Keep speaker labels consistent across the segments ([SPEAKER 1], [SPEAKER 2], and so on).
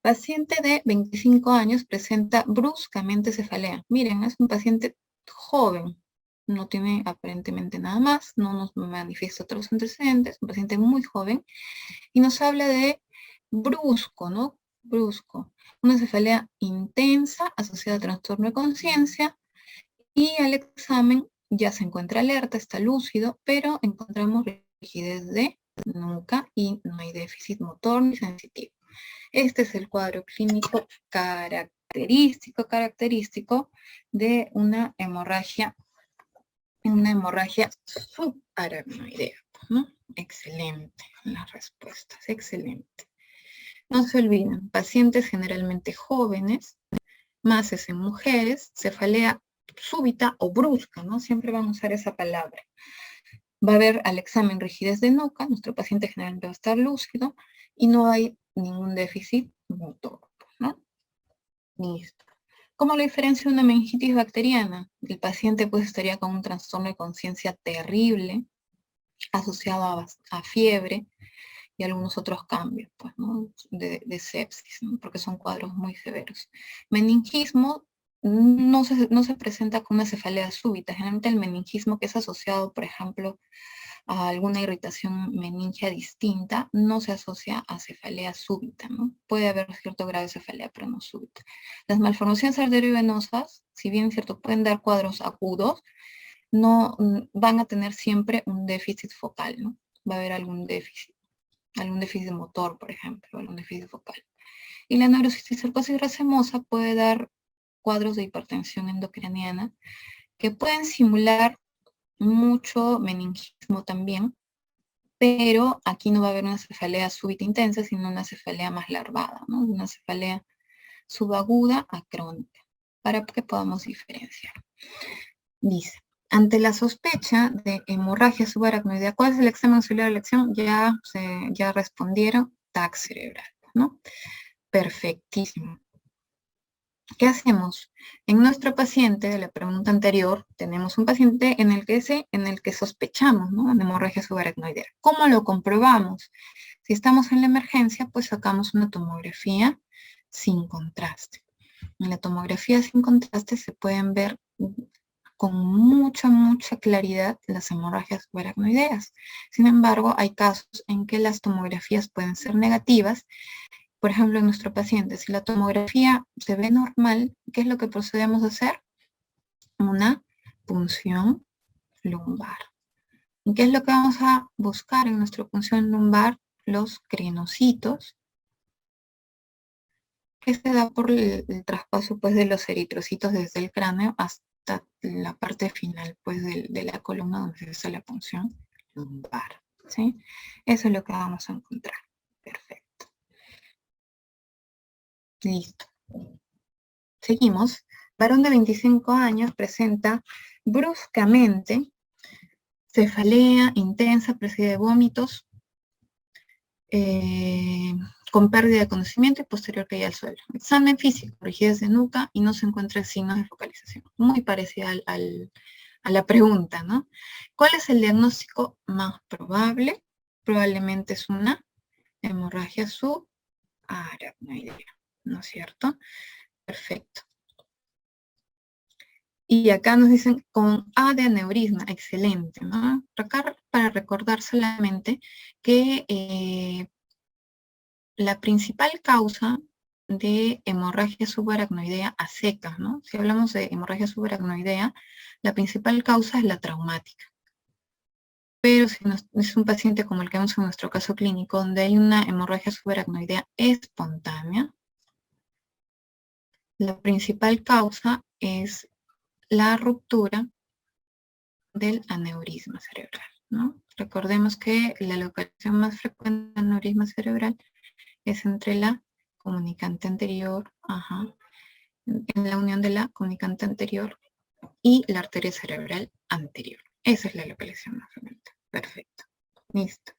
[SPEAKER 1] Paciente de 25 años presenta bruscamente cefalea. Miren, es un paciente joven, no tiene aparentemente nada más, no nos manifiesta otros antecedentes, un paciente muy joven, y nos habla de brusco, ¿no? Brusco. Una cefalea intensa asociada a trastorno de conciencia, y al examen ya se encuentra alerta, está lúcido, pero encontramos rigidez de nuca y no hay déficit motor ni sensitivo. Este es el cuadro clínico característico de una hemorragia subaracnoidea, ¿no? Excelente las respuestas, excelente. No se olviden, pacientes generalmente jóvenes, más es en mujeres, cefalea súbita o brusca, ¿no? Siempre vamos a usar esa palabra. Va a haber al examen rigidez de nuca, nuestro paciente generalmente va a estar lúcido y no hay ningún déficit motor, ¿no? Listo. ¿Cómo lo diferencia una meningitis bacteriana? El paciente pues estaría con un trastorno de conciencia terrible, asociado a fiebre y algunos otros cambios, pues, ¿no? De sepsis, ¿no? Porque son cuadros muy severos. Meningismo no se presenta con una cefalea súbita. Generalmente el meningismo que es asociado, por ejemplo, a alguna irritación meningia distinta, no se asocia a cefalea súbita, ¿no? Puede haber cierto grado de cefalea, pero no súbita. Las malformaciones arteriovenosas, si bien cierto, pueden dar cuadros agudos, no van a tener siempre un déficit focal, ¿no? Va a haber algún déficit motor, por ejemplo, algún déficit focal. Y la neurocisticercosis racemosa puede dar cuadros de hipertensión endocriniana que pueden simular mucho meningismo también, pero aquí no va a haber una cefalea súbita intensa, sino una cefalea más larvada, ¿no? Una cefalea subaguda a crónica, para que podamos diferenciar. Dice, ante la sospecha de hemorragia subaracnoidea, ¿cuál es el examen auxiliar de elección? Ya respondieron, TAC cerebral, ¿no? Perfectísimo. ¿Qué hacemos? En nuestro paciente, de la pregunta anterior, tenemos un paciente en el que sospechamos, ¿no? Una hemorragia subaracnoidea. ¿Cómo lo comprobamos? Si estamos en la emergencia, pues sacamos una tomografía sin contraste. En la tomografía sin contraste se pueden ver con mucha claridad las hemorragias subaracnoideas. Sin embargo, hay casos en que las tomografías pueden ser negativas. Por ejemplo, en nuestro paciente, si la tomografía se ve normal, ¿qué es lo que procedemos a hacer? Una punción lumbar. ¿Y qué es lo que vamos a buscar en nuestra punción lumbar? Los crinocitos, que se da por el traspaso pues, de los eritrocitos desde el cráneo hasta la parte final pues, de la columna donde se hace la punción lumbar. ¿Sí? Eso es lo que vamos a encontrar. Perfecto. Listo. Seguimos. Varón de 25 años presenta bruscamente cefalea intensa, precedida de vómitos, con pérdida de conocimiento y posterior caída al suelo. Examen físico, rigidez de nuca y no se encuentra signos de focalización. Muy parecida a la pregunta, ¿no? ¿Cuál es el diagnóstico más probable? Probablemente es una hemorragia subaracnoidea, ¿no es cierto? Perfecto. Y acá nos dicen con A de aneurisma, excelente, ¿no? Acá para recordar solamente que la principal causa de hemorragia subaracnoidea a secas, ¿no? Si hablamos de hemorragia subaracnoidea, la principal causa es la traumática. Pero si es un paciente como el que vemos en nuestro caso clínico, donde hay una hemorragia subaracnoidea espontánea, la principal causa es la ruptura del aneurisma cerebral, ¿no? Recordemos que la localización más frecuente del aneurisma cerebral es entre la comunicante anterior, en la unión de la comunicante anterior y la arteria cerebral anterior. Esa es la localización más frecuente. Perfecto. Listo.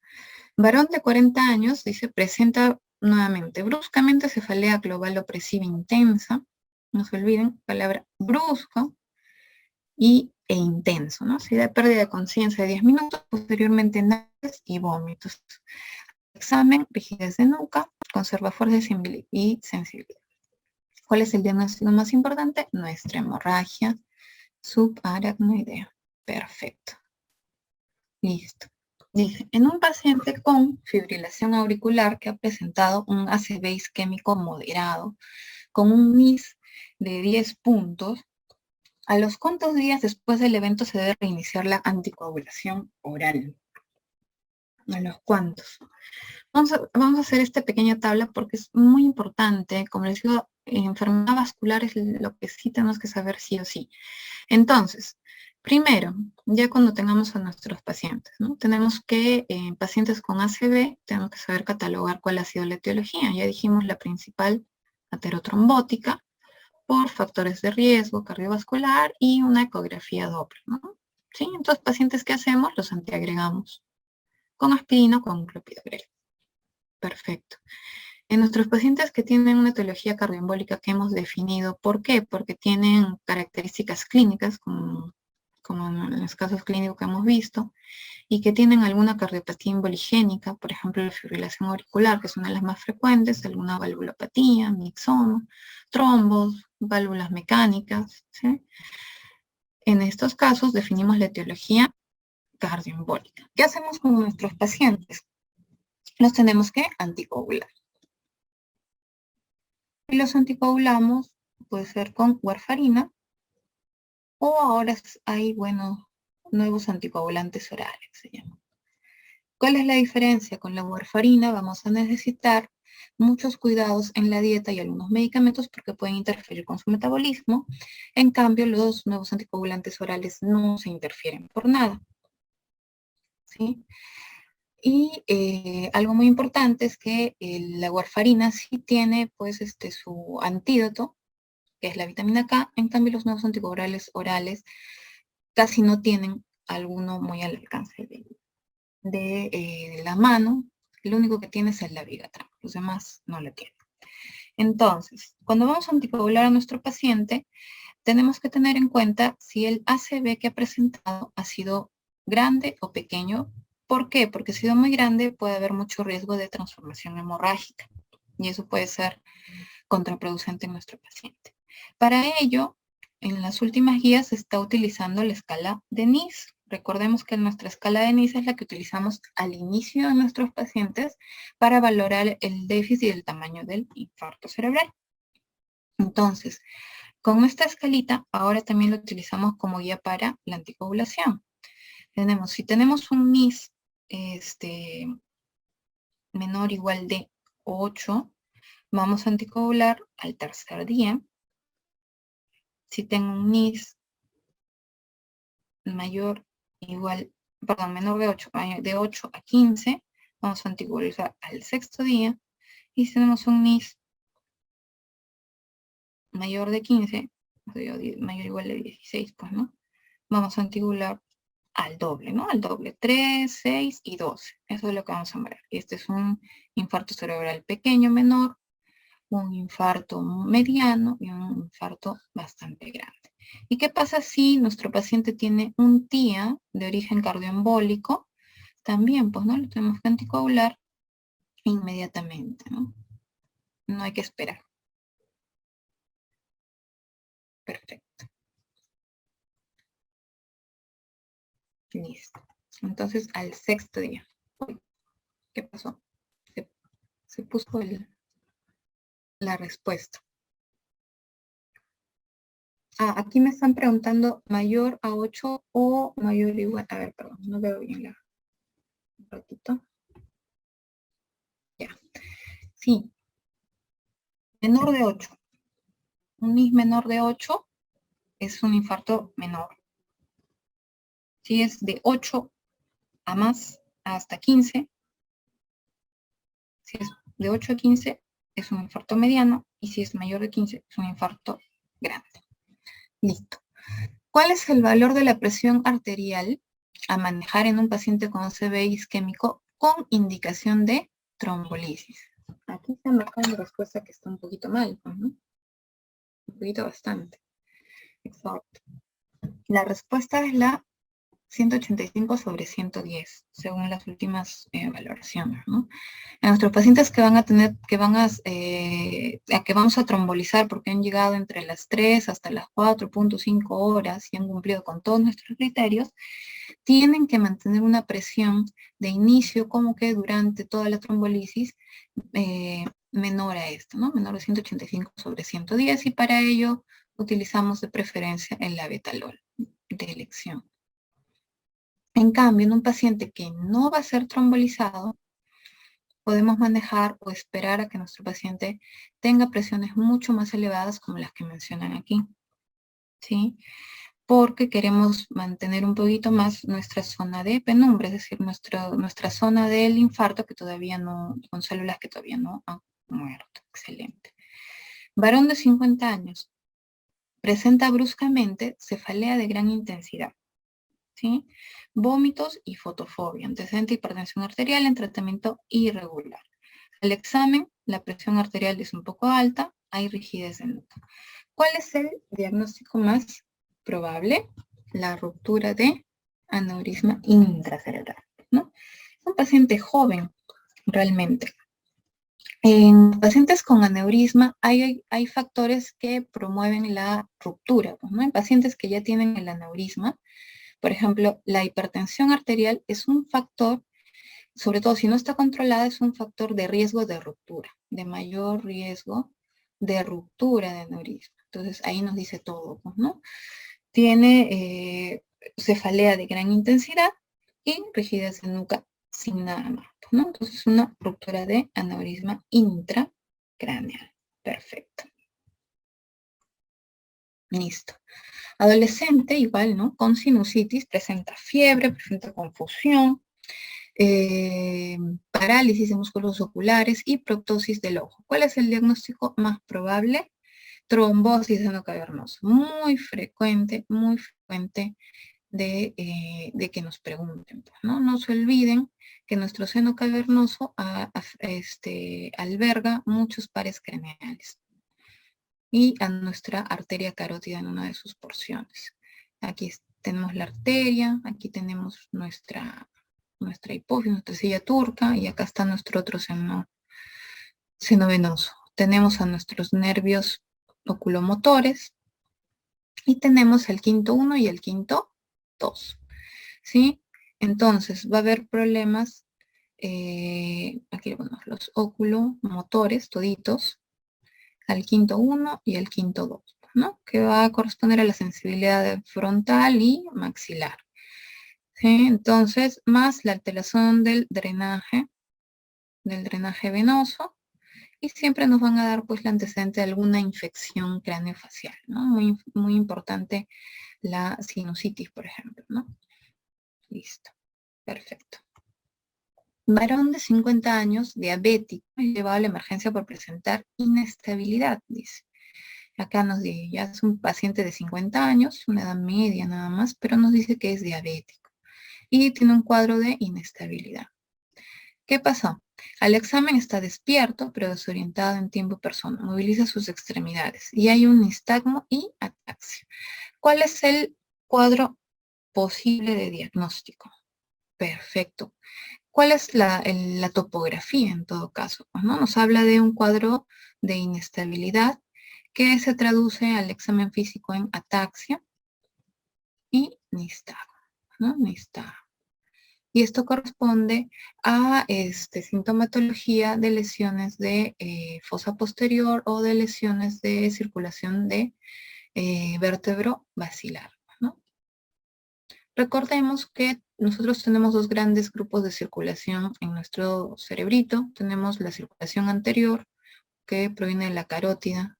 [SPEAKER 1] Varón de 40 años, dice, presenta nuevamente bruscamente cefalea global opresiva intensa. No se olviden, palabra brusco e intenso, ¿no? Si da pérdida de conciencia de 10 minutos, posteriormente náuseas y vómitos. Examen, rigidez de nuca, conserva fuerza y sensibilidad. ¿Cuál es el diagnóstico más importante? Nuestra hemorragia subaracnoidea. Perfecto. Listo. Dice, en un paciente con fibrilación auricular que ha presentado un ACV isquémico moderado con un MIS de 10 puntos, ¿a los cuántos días después del evento se debe reiniciar la anticoagulación oral? ¿A los cuántos? Vamos a hacer esta pequeña tabla porque es muy importante. Como les digo, enfermedad vascular es lo que sí tenemos que saber sí o sí. Entonces, primero, ya cuando tengamos a nuestros pacientes, ¿no? Tenemos que, pacientes con ACV, tenemos que saber catalogar cuál ha sido la etiología. Ya dijimos la principal, aterotrombótica, por factores de riesgo cardiovascular y una ecografía Doppler, ¿no? ¿Sí? Entonces, pacientes, ¿qué hacemos? Los antiagregamos con aspirina o con clopidogrel. Perfecto. En nuestros pacientes que tienen una etiología cardioembólica que hemos definido, ¿por qué? Porque tienen características clínicas, como en los casos clínicos que hemos visto, y que tienen alguna cardiopatía emboligénica, por ejemplo, la fibrilación auricular, que es una de las más frecuentes, alguna valvulopatía, mixoma, trombos, válvulas mecánicas, ¿sí? En estos casos definimos la etiología cardioembólica. ¿Qué hacemos con nuestros pacientes? Los tenemos que anticoagular. Y los anticoagulamos, puede ser con warfarina, o ahora hay, bueno, nuevos anticoagulantes orales, se llama. ¿Cuál es la diferencia? Con la warfarina vamos a necesitar muchos cuidados en la dieta y algunos medicamentos porque pueden interferir con su metabolismo. En cambio, los nuevos anticoagulantes orales no se interfieren por nada, ¿sí? Y algo muy importante es que la warfarina sí tiene, pues, su antídoto, que es la vitamina K. En cambio, los nuevos anticoagulantes orales casi no tienen alguno muy al alcance de la mano. Lo único que tiene es el Dabigatran, los demás no lo tienen. Entonces, cuando vamos a anticoagular a nuestro paciente, tenemos que tener en cuenta si el ACV que ha presentado ha sido grande o pequeño. ¿Por qué? Porque si ha sido muy grande puede haber mucho riesgo de transformación hemorrágica y eso puede ser contraproducente en nuestro paciente. Para ello, en las últimas guías se está utilizando la escala de NICE. Recordemos que nuestra escala de NICE es la que utilizamos al inicio de nuestros pacientes para valorar el déficit del tamaño del infarto cerebral. Entonces, con esta escalita, ahora también lo utilizamos como guía para la anticoagulación. Si tenemos un NIS menor o igual de 8, vamos a anticoagular al tercer día. Si tengo un NIS menor de 8 a 15, vamos a anticoagular al sexto día. Y si tenemos un NIS mayor de 15, mayor o igual de 16, pues, ¿no? Vamos a anticoagular al doble, ¿no? Al doble, 3, 6 y 12. Eso es lo que vamos a ver. Este es un infarto cerebral pequeño, menor, un infarto mediano y un infarto bastante grande. ¿Y qué pasa si nuestro paciente tiene un TIA de origen cardioembólico? También, pues, ¿no? Lo tenemos que anticoagular inmediatamente, ¿no? No hay que esperar. Perfecto. Listo. Entonces, al sexto día. Uy, ¿qué pasó? Se puso la respuesta. Aquí me están preguntando mayor a 8 o mayor o igual. A ver, perdón, no veo bien un ratito. Ya. Sí. Menor de 8. Un NIS menor de 8 es un infarto menor. Si es de 8 a más, hasta 15, si es de 8 a 15, es un infarto mediano, y si es mayor de 15, es un infarto grande. Listo. ¿Cuál es el valor de la presión arterial a manejar en un paciente con ACV isquémico con indicación de trombolisis? Aquí se marca la respuesta que está un poquito mal, ¿no? Un poquito bastante. Exacto. La respuesta es la 185 sobre 110, según las últimas valoraciones, ¿no? A nuestros pacientes que van a tener, a que vamos a trombolizar porque han llegado entre las 3 hasta las 4.5 horas y han cumplido con todos nuestros criterios, tienen que mantener una presión de inicio como que durante toda la trombolisis menor a esto, ¿no? Menor de 185 sobre 110, y para ello utilizamos de preferencia el labetalol de elección. En cambio, en un paciente que no va a ser trombolizado, podemos manejar o esperar a que nuestro paciente tenga presiones mucho más elevadas como las que mencionan aquí, ¿sí? Porque queremos mantener un poquito más nuestra zona de penumbra, es decir, nuestra zona del infarto que todavía no, con células que todavía no han muerto. Excelente. Varón de 50 años. Presenta bruscamente cefalea de gran intensidad, ¿sí? Vómitos y fotofobia, antecedente de hipertensión arterial en tratamiento irregular. Al examen, la presión arterial es un poco alta, hay rigidez de nuca. ¿Cuál es el diagnóstico más probable? La ruptura de aneurisma intracerebral, ¿no? Es un paciente joven, realmente. En pacientes con aneurisma hay factores que promueven la ruptura, ¿no? En pacientes que ya tienen el aneurisma, por ejemplo, la hipertensión arterial es un factor, sobre todo si no está controlada, es un factor de riesgo de ruptura, de mayor riesgo de ruptura de aneurisma. Entonces ahí nos dice todo, ¿no? Tiene cefalea de gran intensidad y rigidez de nuca sin nada más, ¿no? Entonces una ruptura de aneurisma intracraneal. Perfecto. Listo. Adolescente, igual, ¿no? Con sinusitis, presenta fiebre, presenta confusión, parálisis de músculos oculares y proptosis del ojo. ¿Cuál es el diagnóstico más probable? Trombosis seno-cavernosa. Muy frecuente de que nos pregunten, ¿no? No se olviden que nuestro seno cavernoso alberga muchos pares craneales y a nuestra arteria carótida en una de sus porciones. Aquí tenemos la arteria, aquí tenemos nuestra hipófisis, nuestra silla turca, y acá está nuestro otro seno venoso. Tenemos a nuestros nervios oculomotores y tenemos el quinto 1 y el quinto 2, ¿sí? Entonces va a haber problemas, aquí bueno, los oculomotores toditos, al quinto 1 y el quinto 2, ¿no? Que va a corresponder a la sensibilidad frontal y maxilar. ¿Sí? Entonces, más la alteración del drenaje venoso, y siempre nos van a dar pues la antecedente de alguna infección craneofacial, ¿no? Muy, muy importante la sinusitis, por ejemplo, ¿no? Listo, perfecto. Varón de 50 años, diabético, llevado a la emergencia por presentar inestabilidad, dice. Acá nos dice, ya es un paciente de 50 años, una edad media nada más, pero nos dice que es diabético y tiene un cuadro de inestabilidad. ¿Qué pasó? Al examen está despierto, pero desorientado en tiempo persona, moviliza sus extremidades y hay un nistagmo y ataxia. ¿Cuál es el cuadro posible de diagnóstico? Perfecto. ¿Cuál es la topografía en todo caso? Pues, ¿no? Nos habla de un cuadro de inestabilidad que se traduce al examen físico en ataxia y nistagmo, ¿no? Nistagmo. Y esto corresponde a sintomatología de lesiones de fosa posterior o de lesiones de circulación de vértebro basilar, ¿no? Recordemos que nosotros tenemos dos grandes grupos de circulación en nuestro cerebrito. Tenemos la circulación anterior, que proviene de la carótida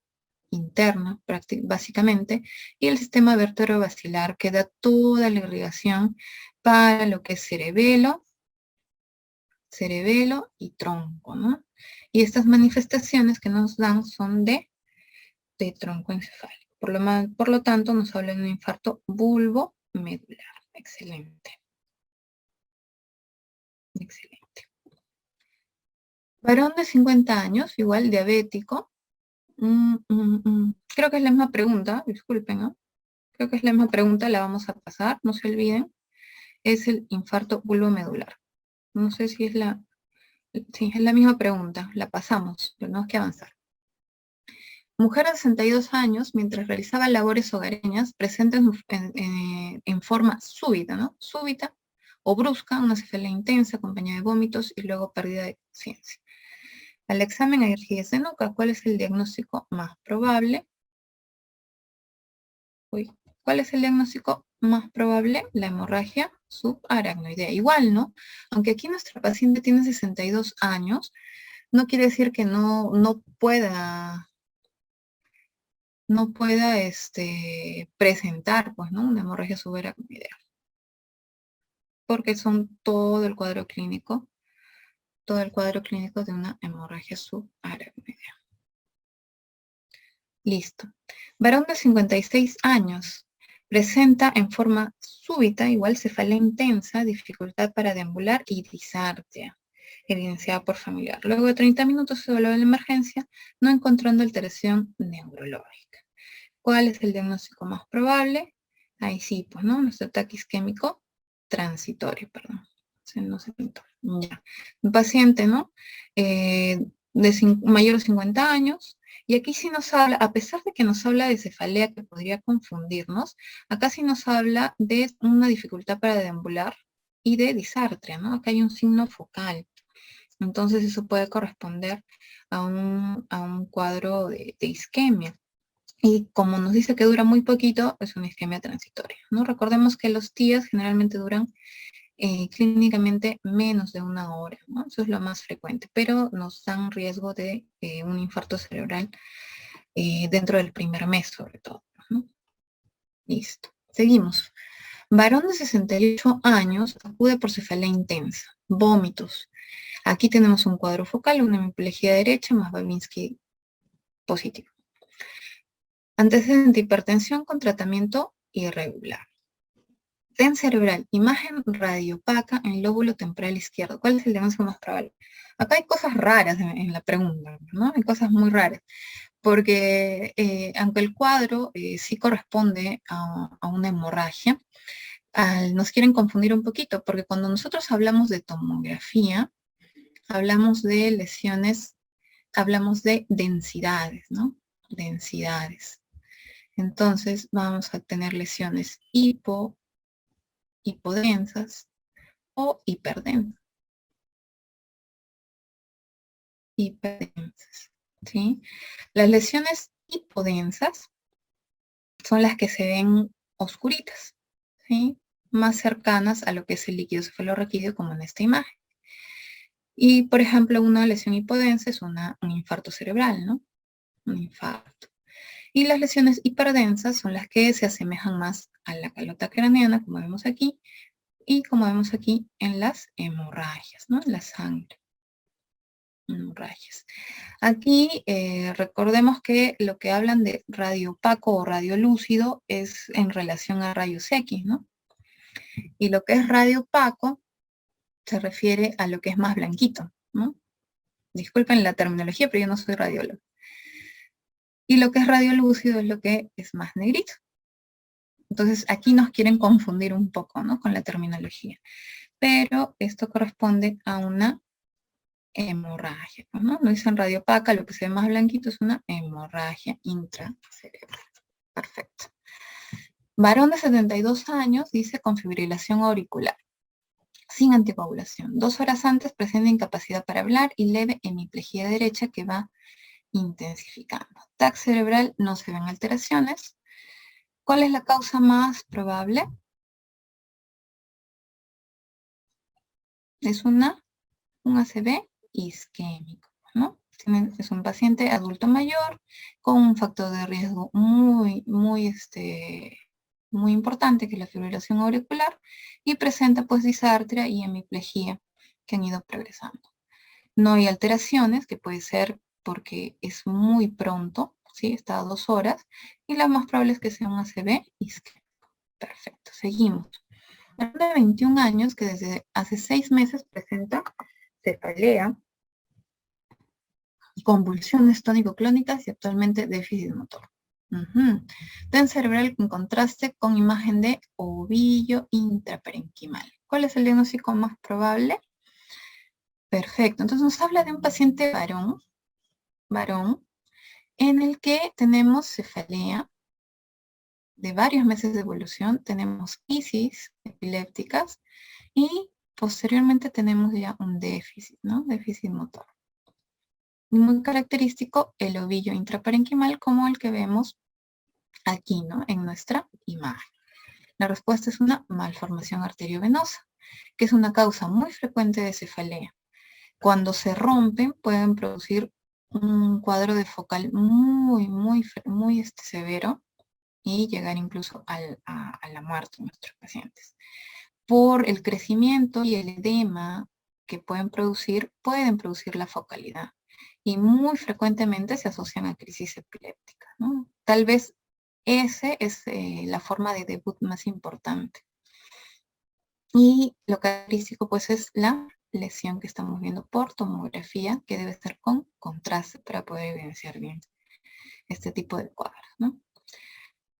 [SPEAKER 1] interna, básicamente, y el sistema vértebro-basilar, que da toda la irrigación para lo que es cerebelo y tronco, ¿no? Y estas manifestaciones que nos dan son de tronco encefálico. Por lo tanto, nos habla de un infarto bulbomedular. Excelente. Excelente. Varón de 50 años, igual diabético. Creo que es la misma pregunta, disculpen, ¿no? Creo que es la misma pregunta, la vamos a pasar, no se olviden. es el infarto bulbomedular. No sé si es sí, es la misma pregunta, la pasamos, tenemos que avanzar. Mujer de 62 años, mientras realizaba labores hogareñas, presenta en forma súbita, ¿no? Súbita o brusca, una cefalea intensa acompañada de vómitos y luego pérdida de conciencia. Al examen hay rigidez de nuca. ¿Cuál es el diagnóstico más probable? ¿Cuál es el diagnóstico más probable? La hemorragia subaracnoidea. Igual, ¿no? Aunque aquí nuestra paciente tiene 62 años, no quiere decir que no pueda presentar, pues, ¿no? Una hemorragia subaracnoidea. Porque son todo el cuadro clínico de una hemorragia subaracnoidea. Listo. Varón de 56 años. Presenta en forma súbita, igual cefalea intensa, dificultad para deambular y disartria, evidenciada por familiar. Luego de 30 minutos se evaluó la emergencia, no encontrando alteración neurológica. ¿Cuál es el diagnóstico más probable? Ahí sí, pues, ¿no? Nuestro ataque isquémico transitorio, perdón. No se pintó. Ya. Un paciente, ¿no? Mayor de 50 años. Y aquí sí nos habla, a pesar de que nos habla de cefalea que podría confundirnos, acá sí nos habla de una dificultad para deambular y de disartria, ¿no? Acá hay un signo focal. Entonces eso puede corresponder a un cuadro de isquemia. Y como nos dice que dura muy poquito, es una isquemia transitoria, ¿no? Recordemos que los TIAs generalmente duran clínicamente menos de 1 hora, ¿no? Eso es lo más frecuente, pero nos dan riesgo de un infarto cerebral dentro del primer mes, sobre todo, ¿no? Listo. Seguimos. Varón de 68 años acude por cefalea intensa, vómitos. Aquí tenemos un cuadro focal, una hemiplegia derecha más Babinski positivo. Antecedente de hipertensión con tratamiento irregular. TEN cerebral, imagen radiopaca en lóbulo temporal izquierdo. ¿Cuál es el diagnóstico más probable? Acá hay cosas raras en la pregunta, ¿no? Hay cosas muy raras, porque aunque el cuadro sí corresponde a una hemorragia, nos quieren confundir un poquito, porque cuando nosotros hablamos de tomografía, hablamos de lesiones, hablamos de densidades, ¿no? Densidades. Entonces vamos a tener lesiones hipodensas o hiperdensas. ¿Sí? Las lesiones hipodensas son las que se ven oscuritas, ¿sí? Más cercanas a lo que es el líquido cefalorraquídeo, como en esta imagen. Y, por ejemplo, una lesión hipodensa es un infarto cerebral, ¿no? Un infarto. Y las lesiones hiperdensas son las que se asemejan más a la calota craneana, como vemos aquí, y como vemos aquí en las hemorragias, ¿no? La sangre. Hemorragias. Aquí recordemos que lo que hablan de radio opaco o radio lúcido es en relación a rayos X, ¿no? Y lo que es radio opaco se refiere a lo que es más blanquito, ¿no? Disculpen la terminología, pero yo no soy radiólogo. Y lo que es radio lúcido es lo que es más negrito. Entonces aquí nos quieren confundir un poco, ¿no? Con la terminología. Pero esto corresponde a una hemorragia, ¿no? Lo dicen radio opaca, lo que se ve más blanquito es una hemorragia intracerebral. Perfecto. Varón de 72 años dice con fibrilación auricular, sin anticoagulación. 2 horas antes presenta incapacidad para hablar y leve hemiplegia derecha que va intensificando. TAC cerebral, no se ven alteraciones. ¿Cuál es la causa más probable? Es un ACV isquémico, ¿no? Es un paciente adulto mayor con un factor de riesgo muy importante, que es la fibrilación auricular, y presenta pues disartria y hemiplegia que han ido progresando. No hay alteraciones, que puede ser porque es muy pronto, ¿sí? Está a 2 horas, y lo más probable es que sea un ACV isquémico. Perfecto, seguimos. De 21 años que desde hace 6 meses presenta cefalea, convulsiones tónico-clónicas y actualmente déficit motor. TEN cerebral en contraste con imagen de ovillo intraparenquimal. ¿Cuál es el diagnóstico más probable? Perfecto. Entonces nos habla de un paciente varón, en el que tenemos cefalea de varios meses de evolución, tenemos crisis epilépticas y posteriormente tenemos ya un déficit, ¿no? Déficit motor. Muy característico el ovillo intraparenquimal como el que vemos aquí, ¿no? En nuestra imagen. La respuesta es una malformación arteriovenosa, que es una causa muy frecuente de cefalea. Cuando se rompen pueden producir un cuadro de focal muy severo y llegar incluso a la muerte en nuestros pacientes. Por el crecimiento y el edema que pueden producir la focalidad. Y muy frecuentemente se asocian a crisis epilépticas, ¿no? Tal vez esa es la forma de debut más importante. Y lo característico pues es la lesión que estamos viendo por tomografía, que debe estar con contraste para poder evidenciar bien este tipo de cuadros, ¿no?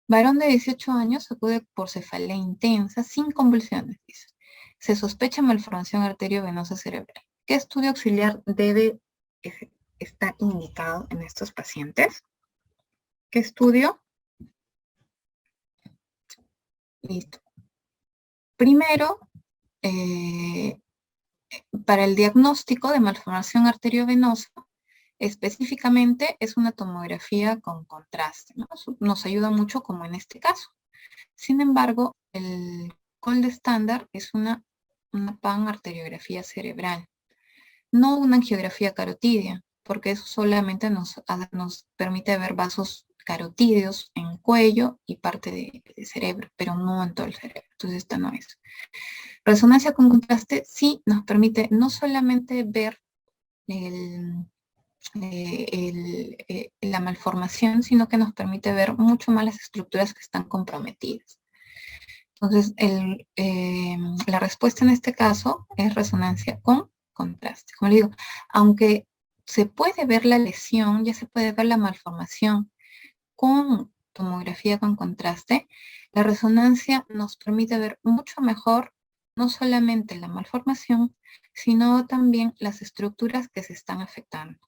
[SPEAKER 1] Varón de 18 años acude por cefalea intensa sin convulsiones, dice. Se sospecha malformación arteriovenosa cerebral. ¿Qué estudio auxiliar debe estar indicado en estos pacientes? ¿Qué estudio? Listo. Primero, para el diagnóstico de malformación arteriovenosa, específicamente es una tomografía con contraste, ¿no? Nos ayuda mucho como en este caso. Sin embargo, el gold estándar es una panarteriografía cerebral, no una angiografía carotídea, porque eso solamente nos permite ver vasos carotídeos en cuello y parte de cerebro, pero no en todo el cerebro. Entonces esta no es. Resonancia con contraste sí nos permite no solamente ver la malformación, sino que nos permite ver mucho más las estructuras que están comprometidas. Entonces, la respuesta en este caso es resonancia con contraste. Como le digo, aunque se puede ver la lesión, ya se puede ver la malformación con tomografía con contraste, la resonancia nos permite ver mucho mejor no solamente la malformación, sino también las estructuras que se están afectando.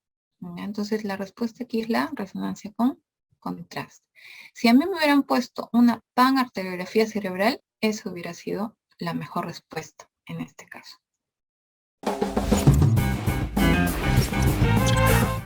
[SPEAKER 1] Entonces, la respuesta aquí es la resonancia con contraste. Si a mí me hubieran puesto una panarteriografía cerebral, eso hubiera sido la mejor respuesta en este caso.